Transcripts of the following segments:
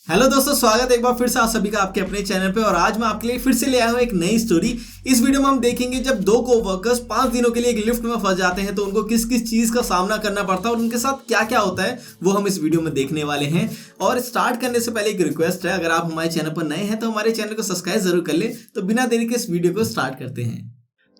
Hello दोस्तों, स्वागत है एक बार फिर से आप सभी का आपके अपने चैनल पे। और आज मैं आपके लिए फिर से ले आया हूँ एक नई स्टोरी। इस वीडियो में हम देखेंगे जब दो कोवर्कर्स 5 दिनों के लिए एक लिफ्ट में फंस जाते हैं तो उनको किस किस चीज का सामना करना पड़ता है और उनके साथ क्या क्या होता है वो हम इस वीडियो में देखने वाले हैं। और स्टार्ट करने से पहले एक रिक्वेस्ट है, अगर आप हमारे चैनल पर नए हैं तो हमारे चैनल को सब्सक्राइब जरूर कर ले। तो बिना देरी के इस वीडियो को स्टार्ट करते हैं।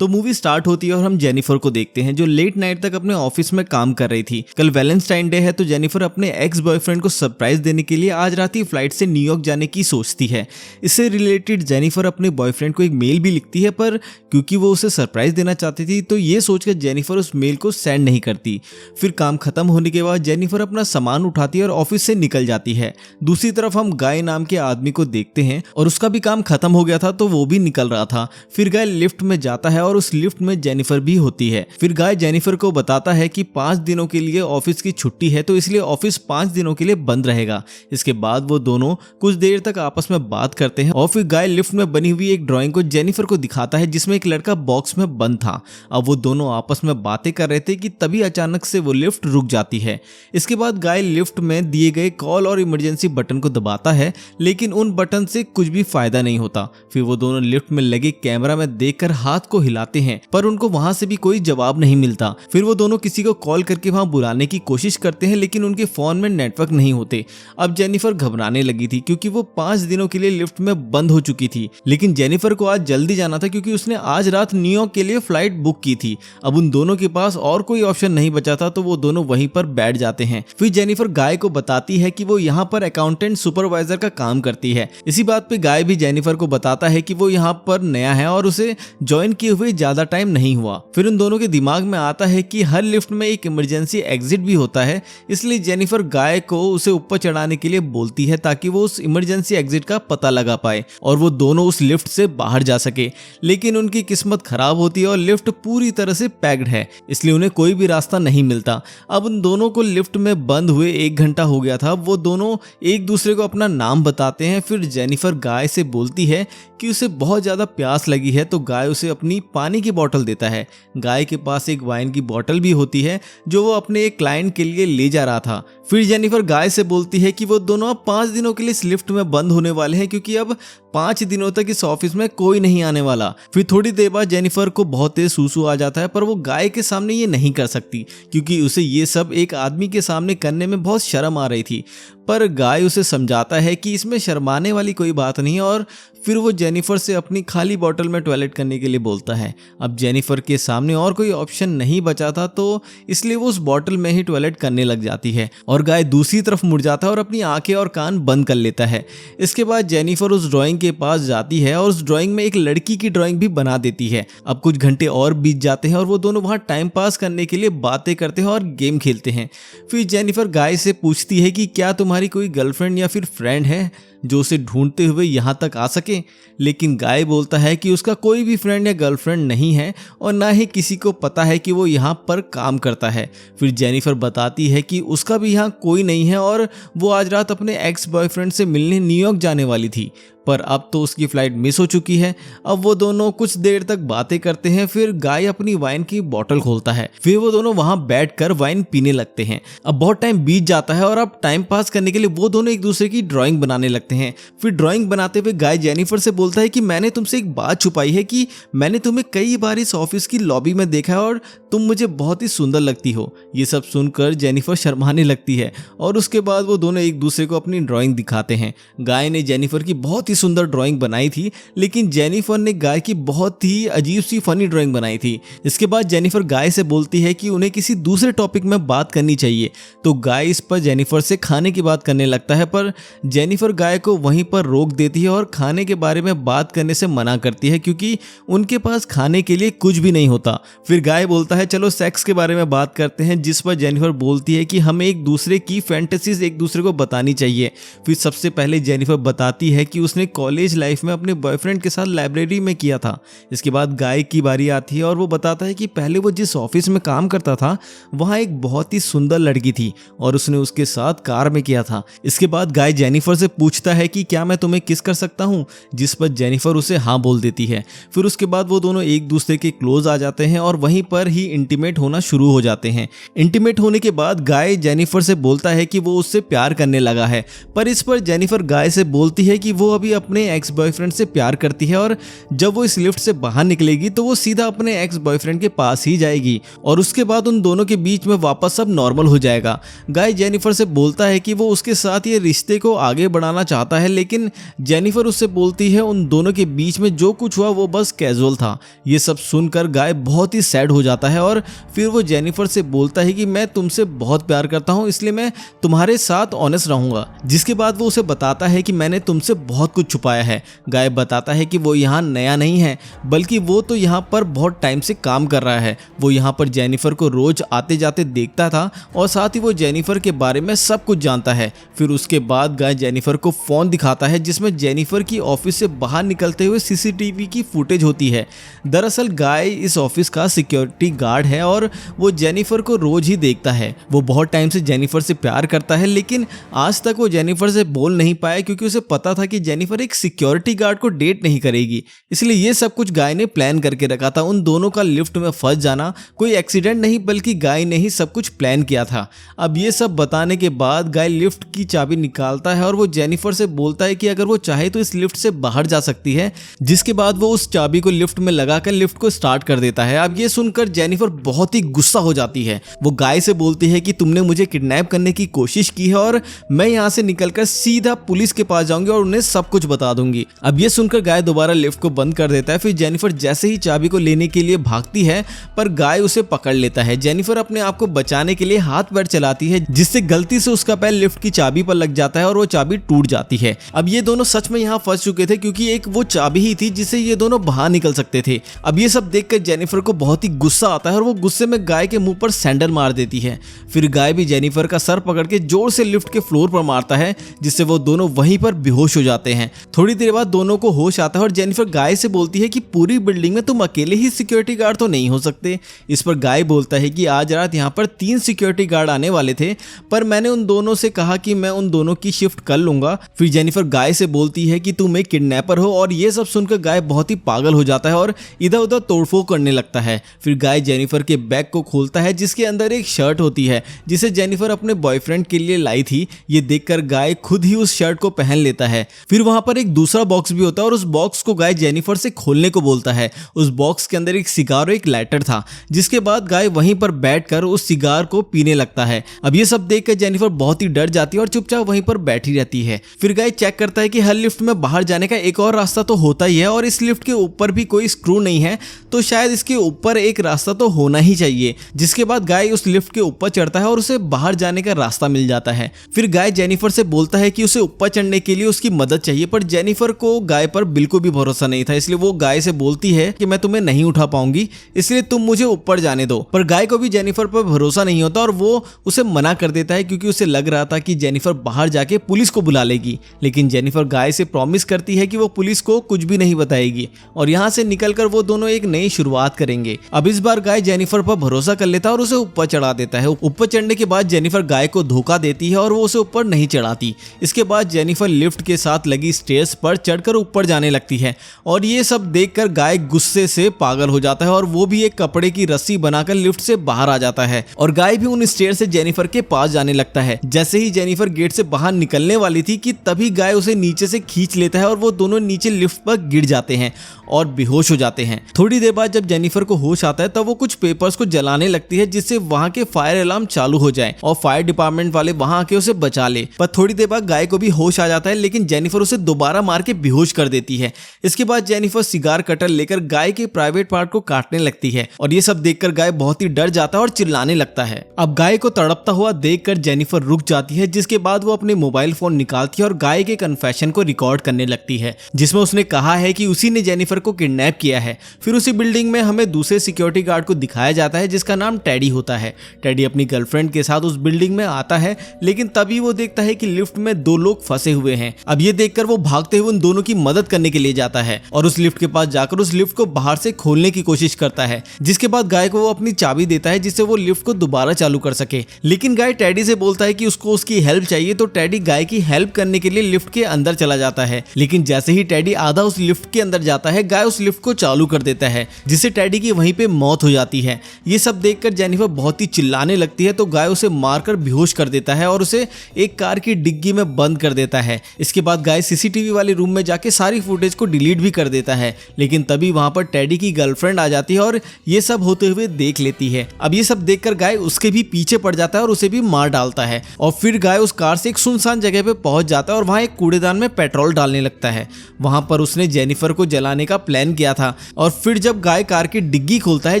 तो मूवी स्टार्ट होती है और हम जेनिफर को देखते हैं जो लेट नाइट तक अपने ऑफिस में काम कर रही थी। कल वैलेंटाइन डे है तो जेनिफर अपने एक्स बॉयफ्रेंड को सरप्राइज देने के लिए आज रात ही फ्लाइट से न्यूयॉर्क जाने की सोचती है। इससे रिलेटेड जेनिफर अपने बॉयफ्रेंड को एक मेल भी लिखती है, पर क्योंकि वो उसे सरप्राइज देना चाहती थी तो ये सोचकर जेनिफर उस मेल को सेंड नहीं करती। फिर काम खत्म होने के बाद जेनिफर अपना सामान उठाती है और ऑफिस से निकल जाती है। दूसरी तरफ हम गाय नाम के आदमी को देखते हैं और उसका भी काम खत्म हो गया था तो वो भी निकल रहा था। फिर गाय लिफ्ट में जाता है और उस लिफ्ट में जेनिफर भी होती है। फिर गाय जेनिफर को बताता है कि 5 दिनों के लिए ऑफिस की छुट्टी है तो इसलिए ऑफिस 5 दिनों के लिए बंद रहेगा। इसके बाद वो दोनों कुछ देर तक आपस में बात करते हैं और फिर गाय लिफ्ट में बनी हुई एक ड्राइंग को जेनिफर को दिखाता है जिसमें एक लड़का बॉक्स में बंद था। अब वो दोनों आपस में बातें कर रहे थे कि तभी अचानक से वो लिफ्ट रुक जाती है। इसके बाद गाय लिफ्ट में दिए गए कॉल और इमरजेंसी बटन को दबाता है, लेकिन उन बटन से कुछ भी फायदा नहीं होता। फिर वो दोनों लिफ्ट में लगे कैमरा में देखकर हाथ को हिलाते हैं पर उनको वहां से भी कोई जवाब नहीं मिलता। फिर वो दोनों किसी को कॉल करके वहां बुलाने की कोशिश करते हैं लेकिन उनके फोन में नेटवर्क नहीं होते। अब जेनिफर घबराने लगी थी क्योंकि वो 5 दिनों के लिए लिफ्ट में बंद हो चुकी थी, लेकिन जेनिफर को आज जल्दी जाना था क्योंकि उसने आज रात न्यूयॉर्क के लिए फ्लाइट बुक की थी। अब उन दोनों के पास और कोई ऑप्शन नहीं बचा था तो वो दोनों वहीं पर बैठ जाते हैं। फिर जेनिफर गाय को बताती है कि वो यहाँ पर अकाउंटेंट सुपरवाइजर का काम करती है। इसी बात पे गाय भी जेनिफर को बताता है कि वो यहाँ पर नया है और उसे ज्वाइन किए हुए ज्यादा टाइम नहीं हुआ। फिर उन दोनों के दिमाग में आता है कि हर लिफ्ट में एक इमरजेंसी एग्जिट भी होता है, इसलिए जेनिफर गाय को उसे ऊपर चढ़ाने के लिए बोलती है ताकि वो उस इमरजेंसी एग्जिट का पता लगा पाए और वो दोनों उस लिफ्ट से बाहर जा सके। लेकिन उनकी किस्मत खराब होती है और लिफ्ट पूरी तरह से पैक्ड है, इसलिए उन्हें कोई भी रास्ता नहीं मिलता। अब उन दोनों को लिफ्ट में बंद हुए 1 घंटा हो गया था। वो दोनों एक दूसरे को अपना नाम बताते हैं। फिर जेनिफर गाय से बोलती है कि उसे बहुत ज्यादा प्यास लगी है तो गाय उसे अपनी पानी की बोतल देता है। गाय के पास एक वाइन की बोतल भी होती है जो वो अपने एक क्लाइंट के लिए ले जा रहा था। फिर जेनिफर गाय से बोलती है कि वो दोनों अब 5 दिनों के लिए इस लिफ्ट में बंद होने वाले हैं क्योंकि अब 5 दिनों तक इस ऑफिस में कोई नहीं आने वाला। फिर थोड़ी देर बाद जेनिफर को बहुत तेज सूसू आ जाता है पर वो गाय के सामने ये नहीं कर सकती क्योंकि उसे ये सब एक आदमी के सामने करने में बहुत शर्म आ रही थी। पर गाय उसे समझाता है कि इसमें शर्माने वाली कोई बात नहीं है और फिर वो जेनिफर से अपनी खाली बोतल में टॉयलेट करने के लिए बोलता है। अब जेनिफर के सामने और कोई ऑप्शन नहीं बचा था तो इसलिए वो उस बोतल में ही टॉयलेट करने लग जाती है और गाय दूसरी तरफ मुड़ जाता है और अपनी आंखें और कान बंद कर लेता है। इसके बाद जेनिफर उस ड्राइंग के पास जाती है और उस ड्राइंग में एक लड़की की ड्राइंग भी बना देती है। अब कुछ घंटे और बीत जाते हैं और वो दोनों वहाँ टाइम पास करने के लिए बातें करते हैं और गेम खेलते हैं। फिर जेनिफर गाय से पूछती है कि क्या तुम्हारी कोई गर्लफ्रेंड या फिर फ्रेंड है जो उसे ढूंढते हुए यहाँ तक आ सके, लेकिन गाय बोलता है कि उसका कोई भी फ्रेंड या गर्लफ्रेंड नहीं है और ना ही किसी को पता है कि वो यहाँ पर काम करता है। फिर जेनिफर बताती है कि उसका भी यहाँ कोई नहीं है और वो आज रात अपने एक्स बॉयफ्रेंड से मिलने न्यूयॉर्क जाने वाली थी, पर अब तो उसकी फ्लाइट मिस हो चुकी है। अब वो दोनों कुछ देर तक बातें करते हैं। फिर गाय अपनी वाइन की बोतल खोलता है। फिर वो दोनों वहां बैठकर वाइन पीने लगते हैं। अब बहुत टाइम बीत जाता है और अब टाइम पास करने के लिए वो दोनों एक दूसरे की ड्राइंग बनाने लगते हैं। फिर ड्राइंग बनाते हुए गाय जेनिफर से बोलता है कि मैंने तुमसे एक बात छुपाई है कि मैंने तुम्हें कई बार इस ऑफिस की लॉबी में देखा है और तुम मुझे बहुत ही सुंदर लगती हो। ये सब सुनकर जेनिफर शर्माने लगती है और उसके बाद वो दोनों एक दूसरे को अपनी ड्राइंग दिखाते हैं। गाय ने जेनिफर की बहुत सुंदर ड्राइंग बनाई थी लेकिन जेनिफर ने गाय की बहुत ही अजीब सी फनी ड्राइंग बनाई थी। इसके बाद जेनिफर गाय से बोलती है कि उन्हें किसी दूसरे टॉपिक में बात करनी चाहिए तो गाय इस पर जेनिफर से खाने की बात करने लगता है, पर जेनिफर गाय को वहीं पर रोक देती है और खाने के बारे में बात करने से मना करती है क्योंकि उनके पास खाने के लिए कुछ भी नहीं होता। फिर गाय बोलता है चलो सेक्स के बारे में बात करते हैं, जिस पर जेनिफर बोलती है कि हमें एक दूसरे की फैंटेसीज एक दूसरे को बतानी चाहिए। फिर सबसे पहले जेनिफर बताती है कि उसने उसने कॉलेज लाइफ में अपने बॉयफ्रेंड के साथ लाइब्रेरी में किया था। इसके बाद गाय की बारी आती है और वो बताता है कि पहले वो जिस ऑफिस में काम करता था वहाँ एक बहुत ही सुंदर लड़की थी और उसने उसके साथ कार में किया था। इसके बाद गाय जेनिफर से पूछता है कि क्या मैं तुम्हें किस कर सकता हूँ, जिस पर जेनिफर उसे हाँ बोल देती है। फिर उसके बाद वो दोनों एक दूसरे के क्लोज आ जाते हैं और वहीं पर ही इंटीमेट होना शुरू हो जाते हैं। इंटीमेट होने के बाद गाय जेनिफर से बोलता है कि वो उससे प्यार करने लगा है, पर इस पर जेनिफर गाय से बोलती है कि वो अभी अपने एक्स बॉयफ्रेंड से प्यार करती है और जब वो इस लिफ्ट से बाहर निकलेगी तो वो सीधा अपने एक्स बॉयफ्रेंड के पास ही जाएगी और उसके बाद उन दोनों के बीच में वापस सब नॉर्मल हो जाएगा। गाय जेनिफर से बोलता है कि वो उसके साथ ये रिश्ते को आगे बढ़ाना चाहता है, लेकिन जेनिफर उससे बोलती है उन दोनों के बीच में जो कुछ हुआ वो बस कैजुअल था। ये सब सुनकर गाय बहुत ही सैड हो जाता है और फिर वो जेनिफर से बोलता है कि मैं तुमसे बहुत प्यार करता हूँ, इसलिए मैं तुम्हारे साथ ऑनेस्ट रहूंगा। जिसके बाद वो उसे बताता है कि मैंने तुमसे बहुत कुछ छुपाया है। गाय बताता है कि वो यहाँ नया नहीं है, बल्कि वो तो यहाँ पर बहुत टाइम से काम कर रहा है। वो यहाँ पर जेनिफर को रोज आते जाते देखता था और साथ ही वो जेनिफर के बारे में सब कुछ जानता है। फिर उसके बाद गाय जेनिफर को फोन दिखाता है जिसमें जेनिफर की ऑफिस से बाहर निकलते हुए सीसीटीवी की फुटेज होती है। दरअसल गाय इस ऑफिस का सिक्योरिटी गार्ड है और वो जेनिफर को रोज ही देखता है। वो बहुत टाइम से जेनिफर से प्यार करता है, लेकिन आज तक वो जेनिफर से बोल नहीं पाया क्योंकि उसे पता था कि जेनिफर एक सिक्योरिटी गार्ड को डेट नहीं करेगी। इसलिए ये सब कुछ गाय ने प्लान करके रखा था। उन दोनों का लिफ्ट में फंस जाना कोई एक्सीडेंट नहीं बल्कि गाय ने ही सब कुछ प्लान किया था। अब ये सब बताने के बाद गाय लिफ्ट की चाबी निकालता है और वो जेनिफर से बोलता है कि अगर वो चाहे तो इस लिफ्ट से बाहर जा सकती है। जिसके बाद वो उस चाबी को लिफ्ट में लगाकर लिफ्ट को स्टार्ट कर देता है। अब ये सुनकर जेनिफर बहुत ही गुस्सा हो जाती है। वो गाय से बोलती है कि तुमने मुझे किडनैप करने की कोशिश की है और मैं यहाँ से निकलकर सीधा पुलिस के पास जाऊंगी और उन्हें सब कुछ बता दूंगी। अब ये सुनकर गाय दोबारा लिफ्ट को बंद कर देता है। फिर जेनिफर जैसे ही चाबी को लेने के लिए भागती है पर गाय उसे पकड़ लेता है। जेनिफर अपने आप को बचाने के लिए हाथ पैर चलाती है जिससे गलती से उसका पैर लिफ्ट की चाबी पर लग जाता है और वो चाबी टूट जाती है। अब ये दोनों सच में यहाँ फंस चुके थे क्योंकि एक वो चाबी ही थी जिससे ये दोनों बाहर निकल सकते थे। अब ये सब देखकर जेनिफर को बहुत ही गुस्सा आता है और वो गुस्से में गाय के मुंह पर सैंडल मार देती है। फिर गाय भी जेनिफर का सर पकड़ के जोर से लिफ्ट के फ्लोर पर मारता है जिससे वो दोनों वहीं पर बेहोश हो जाते हैं। थोड़ी देर बाद दोनों को होश आता है और जेनिफर गाय से बोलती है कि पूरी बिल्डिंग में तुम अकेले ही सिक्योरिटी गार्ड तो नहीं हो सकते। इस पर गाय बोलता है कि आज रात यहाँ पर 3 सिक्योरिटी गार्ड आने वाले थे पर मैंने उन दोनों से कहा कि मैं उन दोनों की शिफ्ट कर लूंगा। फिर जेनिफर गाय से बोलती है कि तुम एक किडनैपर हो और ये सब सुनकर गाय बहुत ही पागल हो जाता है और इधर उधर तोड़फोड़ करने लगता है। फिर गाय जेनिफर के बैग को खोलता है जिसके अंदर एक शर्ट होती है जिसे जेनिफर अपने बॉयफ्रेंड के लिए लाई थी। ये देखकर गाय खुद ही उस शर्ट को पहन लेता है। फिर वहां पर एक दूसरा बॉक्स भी होता है और उस बॉक्स को गाय जेनिफर से खोलने को बोलता है। उस बॉक्स के अंदर एक सिगार और एक लाइटर था। जिसके बाद गाय वहीं पर बैठकर उस सिगार को पीने लगता है। अब ये सब देखकर जेनिफर बहुत ही डर जाती है और चुपचाप वहीं पर बैठी रहती है। फिर गाय चेक करता है कि हर लिफ्ट में बाहर जाने का एक और रास्ता तो होता ही है और इस लिफ्ट के ऊपर भी कोई स्क्रू नहीं है तो शायद इसके ऊपर एक रास्ता तो होना ही चाहिए। जिसके बाद गाय उस लिफ्ट के ऊपर चढ़ता है और उसे बाहर जाने का रास्ता मिल जाता है। फिर गाय जेनिफर से बोलता है कि उसे ऊपर चढ़ने के लिए उसकी मदद चाहिए पर जेनिफर को गाय पर बिल्कुल भी भरोसा नहीं था, इसलिए वो गाय से बोलती है कि मैं तुम्हें नहीं उठा पाऊंगी इसलिए तुम मुझे ऊपर जाने दो। पर गाय को भी जेनिफर पर भरोसा नहीं होता और वो उसे मना कर देता है क्योंकि उसे लग रहा था कि जेनिफर बाहर जाके पुलिस को बुला लेगी। लेकिन जेनिफर गाय से प्रॉमिस करती है कि वो पुलिस को कुछ भी नहीं बताएगी और यहाँ से निकलकर वो दोनों एक नई शुरुआत करेंगे। अब इस बार गाय जेनिफर पर भरोसा कर लेता है और उसे ऊपर चढ़ा देता है। ऊपर चढ़ने के बाद जेनिफर गाय को धोखा देती है और वो उसे ऊपर नहीं चढ़ाती। इसके बाद जेनिफर लिफ्ट के साथ लगी स्टेयर्स पर चढ़कर ऊपर जाने लगती है और ये सब देखकर गाय गुस्से से पागल हो जाता है और वो भी एक कपड़े की रस्सी बनाकर लिफ्ट से बाहर आ जाता है और गाय भी उन स्टेयर से जेनिफर के पास जाने लगता है। जैसे ही जेनिफर गेट से बाहर निकलने वाली थी कि तभी गाय उसे नीचे से खींच लेता है और वो दोनों नीचे लिफ्ट पर गिर जाते हैं और बेहोश हो जाते हैं। थोड़ी देर बाद जब जेनिफर को होश आता है तब वो कुछ पेपर्स को जलाने लगती है जिससे वहां के फायर अलार्म चालू हो जाए और फायर डिपार्टमेंट वाले वहां आके उसे बचा ले। पर थोड़ी देर बाद गाय को भी होश आ जाता है लेकिन जेनिफर उसे दोबारा मार के बेहोश कर देती है। इसके बाद जेनिफर सिगार कटर लेकर गाय के प्राइवेट पार्ट को काटने लगती है और ये सब देखकर गाय बहुत ही डर जाता है और चिल्लाने लगता है। अब गाय को तड़पता हुआ देखकर जेनिफर रुक जाती है जिसके बाद वो अपने मोबाइल फोन निकालती है और गाय के कन्फेशन को रिकॉर्ड करने लगती है जिसमें उसने कहा है कि उसी ने जेनिफर को किडनैप किया है। फिर उसी बिल्डिंग में हमें दूसरे सिक्योरिटी गार्ड को दिखाया जाता है जिसका नाम टेडी होता है। टेडी अपनी गर्लफ्रेंड के साथ उस बिल्डिंग में आता है लेकिन तभी वो देखता है कि लिफ्ट में 2 लोग फंसे हुए हैं। अब ये देखकर वो वो भागते हुए उन दोनों की मदद करने के लिए जाता है और उस लिफ्ट के पास जाकर उस लिफ्ट को बाहर से खोलने की कोशिश करता है, जिसके बाद गाय को वो अपनी चाबी देता है जिससे वो लिफ्ट को दोबारा चालू कर सके। लेकिन गाय टेडी से बोलता है कि उसको उसकी हेल्प चाहिए, तो टेडी गाय की हेल्प करने के लिए लिफ्ट के अंदर चला जाता है। लेकिन जैसे ही टेडी आधा उस लिफ्ट के अंदर जाता है, गाय उस लिफ्ट को चालू कर देता है, जिससे टेडी की वहीं पे मौत हो जाती है। ये सब देखकर जेनिफर बहुत ही चिल्लाने लगती है, तो गाय उसे मारकर बेहोश कर देता है और उसे एक कार की डिग्गी में बंद कर देता है। इसके बाद गाय सीसीटीवी वाले रूम में जाके सारी फुटेज को डिलीट भी कर देता है। लेकिन तभी वहां पर टेडी की गर्लफ्रेंड आ जाती है और ये सब होते हुए देख लेती है। अब ये सब देखकर गाय उसके भी पीछे पड़ जाता है और उसे भी मार डालता है। और फिर गाय उस कार से एक सुनसान जगह पे पहुंच जाता है और वहां एक कूड़ेदान में पेट्रोल डालने लगता है। वहां पर उसने जेनिफर को जलाने का प्लान किया था। और फिर जब गाय कार की डिग्गी खोलता है,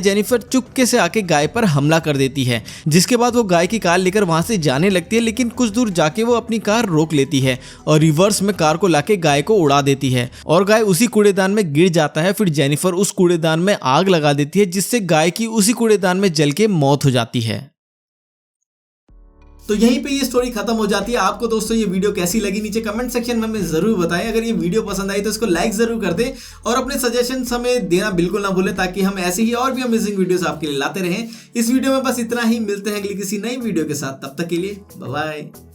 जेनिफर चुपके से आके गाय पर हमला कर देती है, जिसके बाद वो गाय की कार लेकर वहां से जाने लगती है। लेकिन कुछ दूर जाके वो अपनी कार रोक लेती है और रिवर्स में कार को लाके गाय को उड़ा देती है और गाय उसी कूड़ेदान में गिर जाता है। फिर जेनिफर उस कूड़ेदान में आग लगा देती है, जिससे गाय की उसी कूड़ेदान में जल के मौत हो जाती है। तो यहीं पे ये स्टोरी खत्म हो जाती है। आपको दोस्तों ये वीडियो कैसी लगी नीचे कमेंट सेक्शन में हमें जरूर बताएं। अगर ये वीडियो पसंद आई तो इसको लाइक जरूर कर दें और अपने सजेशन हमें देना बिल्कुल ना भूलें, ताकि हम ऐसे ही और भी अमेजिंग वीडियोस आपके लिए लाते रहें। इस वीडियो में बस इतना ही, मिलते हैं अगली किसी नई वीडियो के साथ, तब तक के लिए बाय बाय।